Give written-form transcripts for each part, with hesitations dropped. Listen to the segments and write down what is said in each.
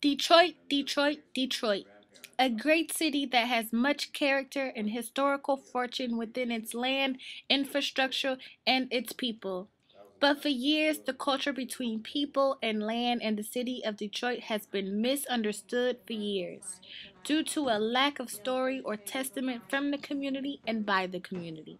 Detroit, Detroit, Detroit. A great city that has much character and historical fortune within its land, infrastructure, and its people. But for years, the culture between people and land and the city of Detroit has been misunderstood for years due to a lack of story or testament from the community and by the community.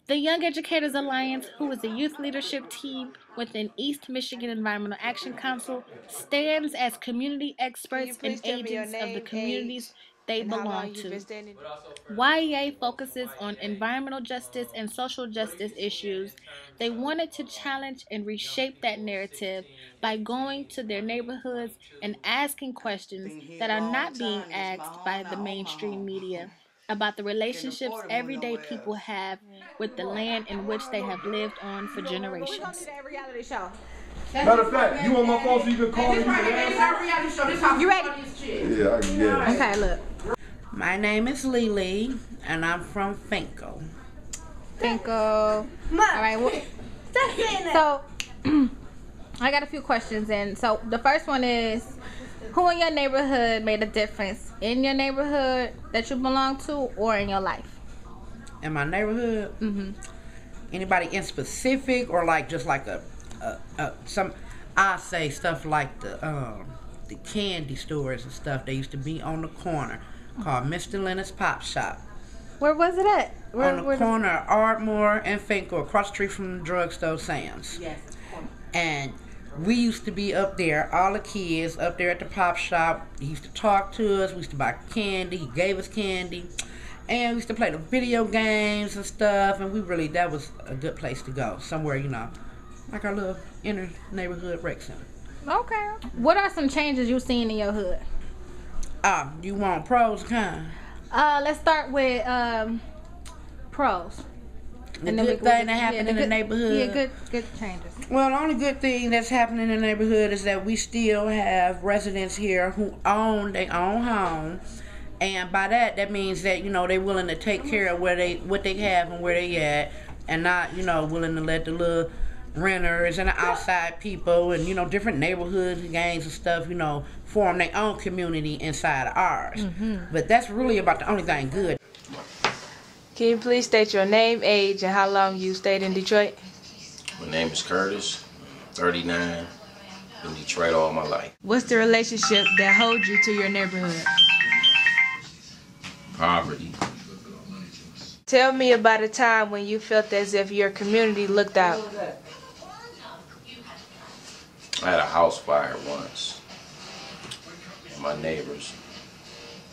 The Young Educators Alliance, who is a youth leadership team within East Michigan Environmental Action Council, stands as community Can you experts and please tell me your agents of the name, age, communities they and how belong long you've been to. standing? YEA focuses on environmental justice and social justice issues. They wanted to challenge and reshape that narrative by going to their neighborhoods and asking questions Been here that a are long not being time. This my asked by home. the I own my mainstream home. media about the Can't relationships afford to move everyday nowhere people else. have with the land in which they have lived on for We're gonna do generations. that reality show. Matter of fact, you want my phone so you can call me? You ready? Yeah, I can get it. Okay, look. My name is Lily, and I'm from Finkel. All right. So, I got a few questions, and so the first one is, who in your neighborhood made a difference in your neighborhood that you belong to, or in your life? In my neighborhood, anybody in specific, or like just like some? I say stuff like the candy stores and stuff. They used to be on the corner, called Mr. Leonard's Pop Shop. Where was it at? On the corner of Ardmore and Finkel, across the street from the drugstore Sam's. Yes. And we used to be up there, all the kids up there at the pop shop. He used to talk to us. We used to buy candy. He gave us candy. And we used to play the video games and stuff. And that was a good place to go. Somewhere, like our little inner neighborhood rec center. Okay. What are some changes you've seen in your hood? You want pros, kind? Let's start with pros. The good thing that happened in the neighborhood. Yeah, good changes. Well, the only good thing that's happening in the neighborhood is that we still have residents here who own their own home. And by that means that, they're willing to take care of what they have and where they at, and not, willing to let the little renters and the outside people and, different neighborhoods and gangs and stuff, form their own community inside of ours. But that's really about the only thing good. Can you please state your name, age, and how long you stayed in Detroit? My name is Curtis, 39, in Detroit all my life. What's the relationship that holds you to your neighborhood? Poverty. Tell me about a time when you felt as if your community looked out. I had a house fire once, and my neighbors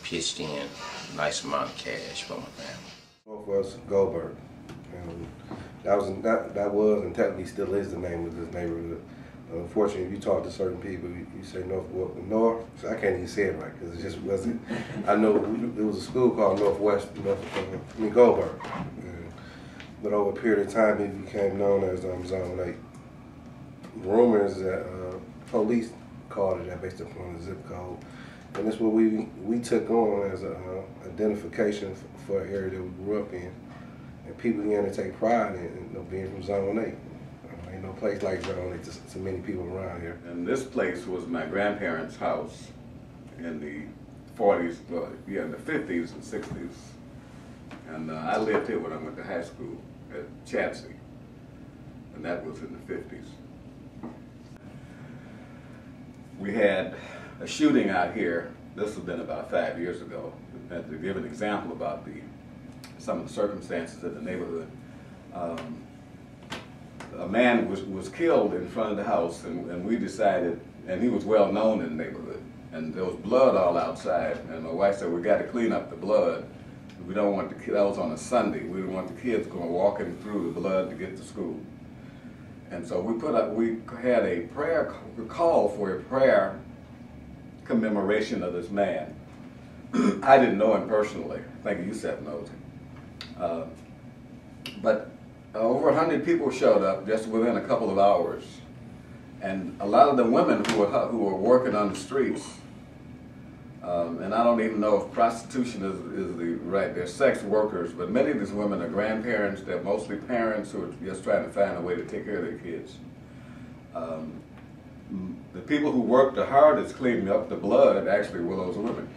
pitched in a nice amount of cash for my family. Was Goldberg, and that was and technically still is the name of this neighborhood. Unfortunately, if you talk to certain people, you say North, so I can't even say it right because it just wasn't. I know there was a school called Goldberg, but over a period of time it became known as Zone 8. Rumors that police called it that based upon the zip code. And that's what we took on as a identification for an area that we grew up in, and people began to take pride in being from Zone 8. Ain't no place like Zone 8 to many people around here. And this place was my grandparents' house in the 40s, in the 50s and 60s. And I lived here when I went to high school at Chatsey, and that was in the 50s. We had a shooting out here. This has been about 5 years ago. And to give an example about some of the circumstances in the neighborhood, a man was killed in front of the house, and we decided, and he was well known in the neighborhood, and there was blood all outside, and my wife said, we got to clean up the blood. We don't want that was on a Sunday. We didn't want the kids going walking through the blood to get to school. And so we had a prayer call for a prayer commemoration of this man. I didn't know him personally. I think Yusef knows him. But over 100 people showed up just within a couple of hours. And a lot of the women who were working on the streets, and I don't even know if prostitution is the right, they're sex workers, but many of these women are grandparents. They're mostly parents who are just trying to find a way to take care of their kids. the people who worked the hardest cleaning up the blood actually were those women.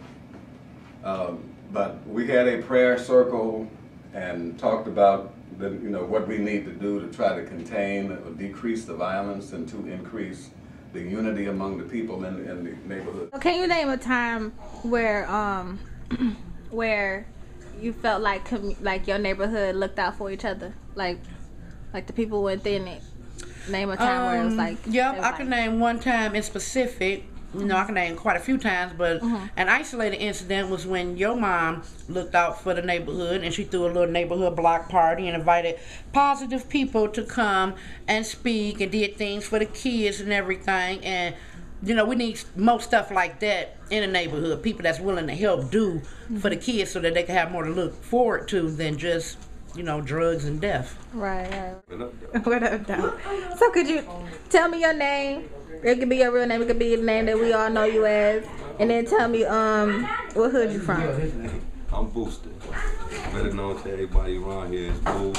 But we had a prayer circle and talked about what we need to do to try to contain or decrease the violence and to increase the unity among the people in the neighborhood. Can you name a time where where you felt like your neighborhood looked out for each other, like the people within it? Name a time where it was like. Yep, I can name one time in specific. I can name quite a few times, but an isolated incident was when your mom looked out for the neighborhood, and she threw a little neighborhood block party and invited positive people to come and speak and did things for the kids and everything. And we need more stuff like that in the neighborhood. People that's willing to help do for the kids so that they can have more to look forward to than just drugs and death. Right. What up, dog? So could you tell me your name? It could be your real name. It could be the name that we all know you as. And then tell me what hood you from. I'm Booster. Better known to everybody around here as Boo,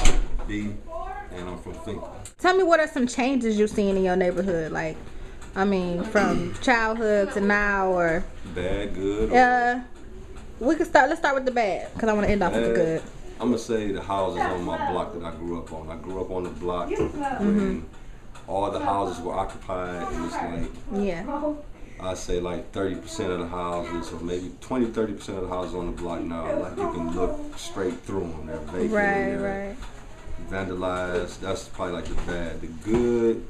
B, and I'm from Finkel. Tell me what are some changes you've seen in your neighborhood? Like, from childhood to now, or bad, good. Let's start with the bad, because I want to end off with the good. I'm gonna say the houses on my block that I grew up on. I grew up on the block when all the houses were occupied, and it's I say like 30% of the houses, or maybe 20-30% of the houses on the block now, like you can look straight through them. They're vacant, right. Vandalized. That's probably like the bad. The good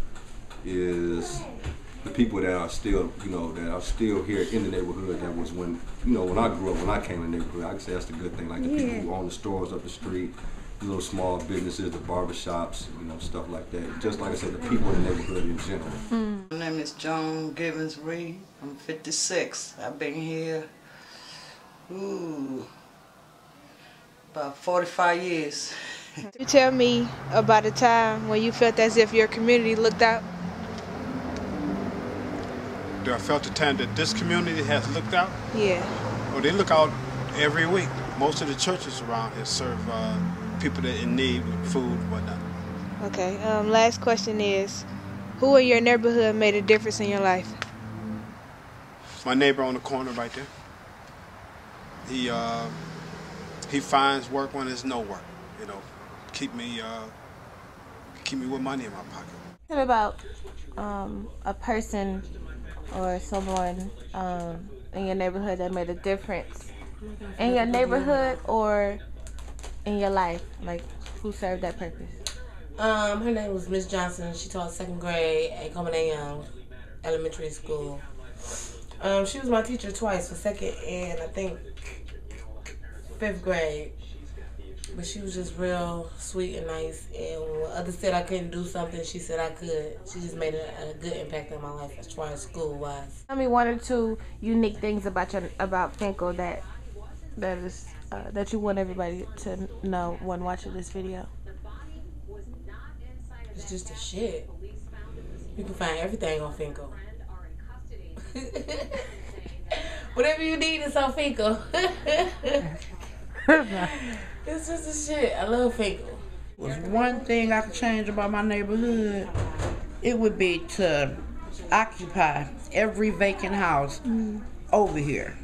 is the people that are still, that are still here in the neighborhood. That was when I grew up, when I came in the neighborhood. I can say that's the good thing. Like the people who own the stores up the street, the little small businesses, the barbershops, stuff like that. Just like I said, the people in the neighborhood in general. My name is Joan Givens Reed. I'm 56. I've been here, about 45 years. Can you tell me about a time when you felt as if your community looked out? Do I felt the time that this community has looked out? Yeah. Well, they look out every week. Most of the churches around here serve people that are in need with food and whatnot. Okay. Last question is, who in your neighborhood made a difference in your life? My neighbor on the corner right there. He finds work when there's no work. Keep me with money in my pocket. Tell me about a person or someone in your neighborhood that made a difference in your neighborhood or in your life, like who served that purpose. Her name was Miss Johnson. She taught 2nd grade at Coleman A. Young Elementary School. She was my teacher twice, for 2nd and I think 5th grade. But she was just real sweet and nice. And when others said I couldn't do something, she said I could. She just made a good impact on my life as far as school-wise. Tell me 1 or 2 unique things about Finkel that you want everybody to know when watching this video. It's just a shit. You can find everything on Finkel. Whatever you need is on Finkel. It's just a shit. I love Finkel. Was one thing I could change about my neighborhood, it would be to occupy every vacant house over here.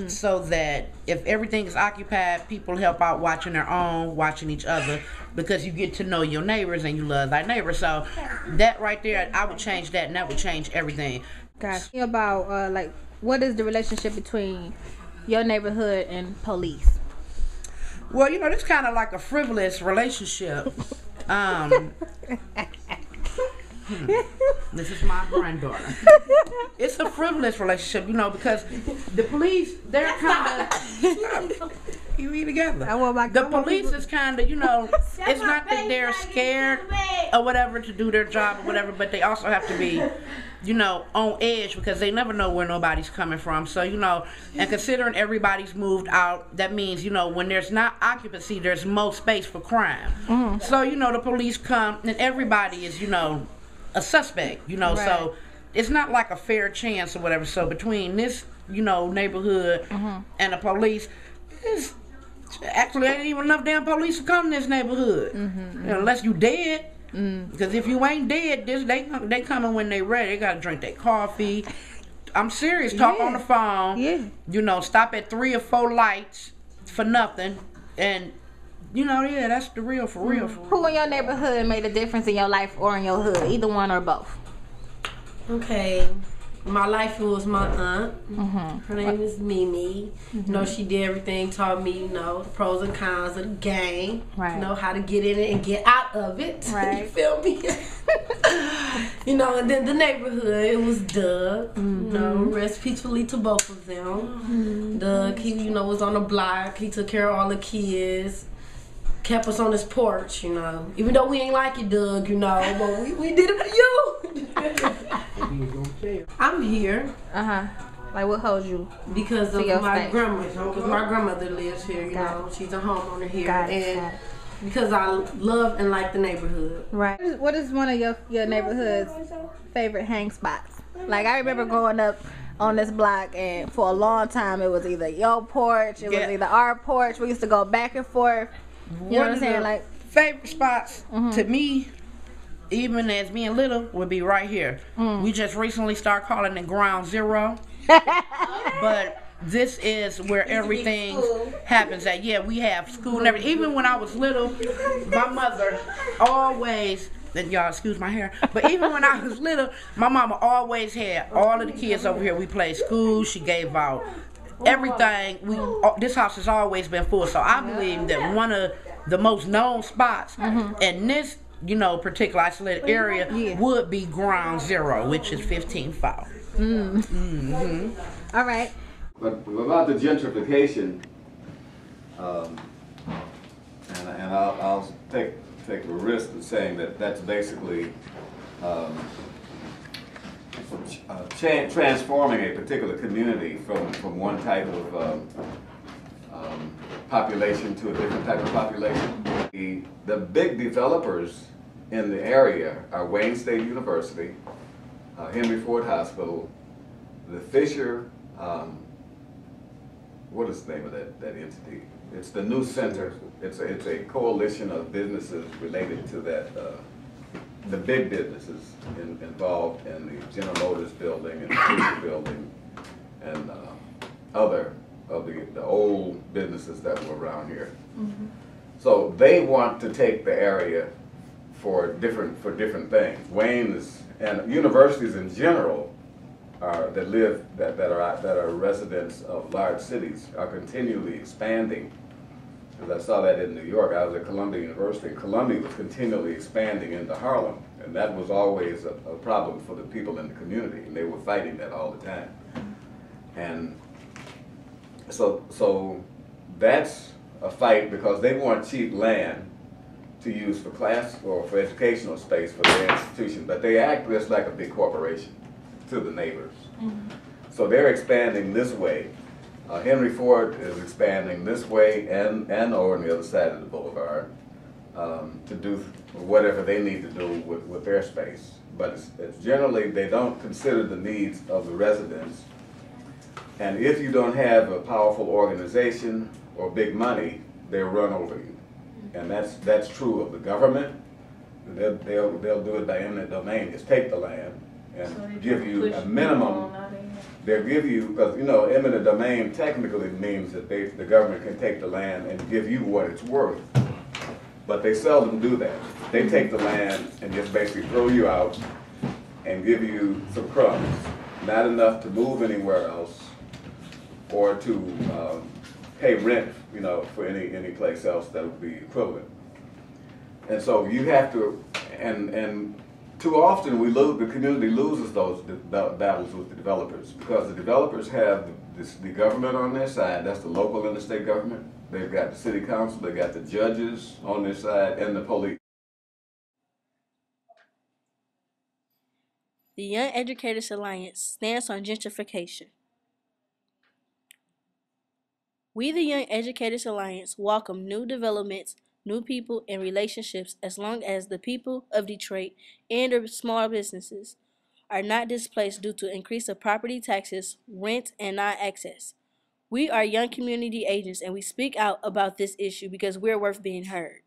So that if everything is occupied, people help out watching their own, watching each other, because you get to know your neighbors and you love thy neighbors. So that right there, I would change that, and that would change everything. Gotcha. About what is the relationship between your neighborhood and police? Well, it's kind of like a frivolous relationship. This is my granddaughter. It's a frivolous relationship, because the police, they're kind of... You eat together. The police is kind of, it's not that they're scared or whatever to do their job or whatever, but they also have to be, on edge because they never know where nobody's coming from. So, and considering everybody's moved out, that means, when there's not occupancy, there's more space for crime. So, the police come and everybody is, a suspect, right. So it's not like a fair chance or whatever. So between this, neighborhood and the police, actually ain't even enough damn police to come in this neighborhood. Unless you dead. Because if you ain't dead, they coming when they ready. They gotta drink their coffee. I'm serious. Talk on the phone. Yeah. You know, stop at 3 or 4 lights for nothing, and you know, yeah, that's the real for real. Who in your neighborhood made a difference in your life or in your hood? Either one or both. Okay. My life, it was my aunt. Her name is Mimi. You know, she did everything, taught me, you know, the pros and cons of the game. Right. You know, how to get in it and get out of it. Right. You feel me? You know, and then the neighborhood, it was Doug. You know, rest peacefully to both of them. Doug, he, you know, was on the block. He took care of all the kids. Kept us on his porch, you know. Even though we ain't like it, Doug, you know, but we did it for you. I'm here. Like, what holds you? Because of your my space? grandmother. Because my grandmother lives here, you know. She's a homeowner here. Got it, and got it. because I love and like the neighborhood. Right. What is one of your neighborhood's favorite hang spots? Like, I remember growing up on this block, and for a long time, it was either your porch, it was either our porch. We used to go back and forth. You know what I'm saying? Like, favorite spots to me, even as being little, would be right here. We just recently started calling it Ground Zero, but this is where everything happens. At we have school and everything. Even when I was little, my mother always. And y'all excuse my hair, but even when I was little, my mama always had all of the kids over here. We played school. She gave out everything. This house has always been full, so I believe that one of the most known spots in this, you know, particular isolated area would be Ground Zero, which is 15-4. All right. But about the gentrification, and I'll take the risk of saying that that's basically transforming a particular community from one type of population to a different type of population. The big developers in the area are Wayne State University, Henry Ford Hospital, the Fisher, what is the name of that entity? It's the New Center. It's a coalition of businesses related to that, the big businesses involved in the General Motors building and the Fisher building and other of the old businesses that were around here. So they want to take the area for different things. Wayne and universities in general that are residents of large cities are continually expanding. Because I saw that in New York. I was at Columbia University, and Columbia was continually expanding into Harlem, and that was always a problem for the people in the community, and they were fighting that all the time. And so that's a fight because they want cheap land to use for class or for educational space for their institution, but they act just like a big corporation to the neighbors. So they're expanding this way. Henry Ford is expanding this way and over on the other side of the boulevard to do whatever they need to do with their space. But it's generally, they don't consider the needs of the residents. And if you don't have a powerful organization or big money, they'll run over you. And that's true of the government. They'll do it by eminent domain, just take the land and give you a minimum. They'll give you, because you know, eminent domain technically means that the government can take the land and give you what it's worth. But they seldom do that. They take the land and just basically throw you out and give you some crumbs. Not enough to move anywhere else or to pay rent, you know, for any place else that would be equivalent. And so you have to, and too often the community loses those battles with the developers because the developers have the government on their side. That's the local and the state government. They've got the city council, they've got the judges on their side, and the police. The Young Educators Alliance stands on gentrification. We, the Young Educators Alliance, welcome new developments, new people, and relationships as long as the people of Detroit and their small businesses are not displaced due to increase of property taxes, rent, and non-access. We are young community agents, and we speak out about this issue because we're worth being heard.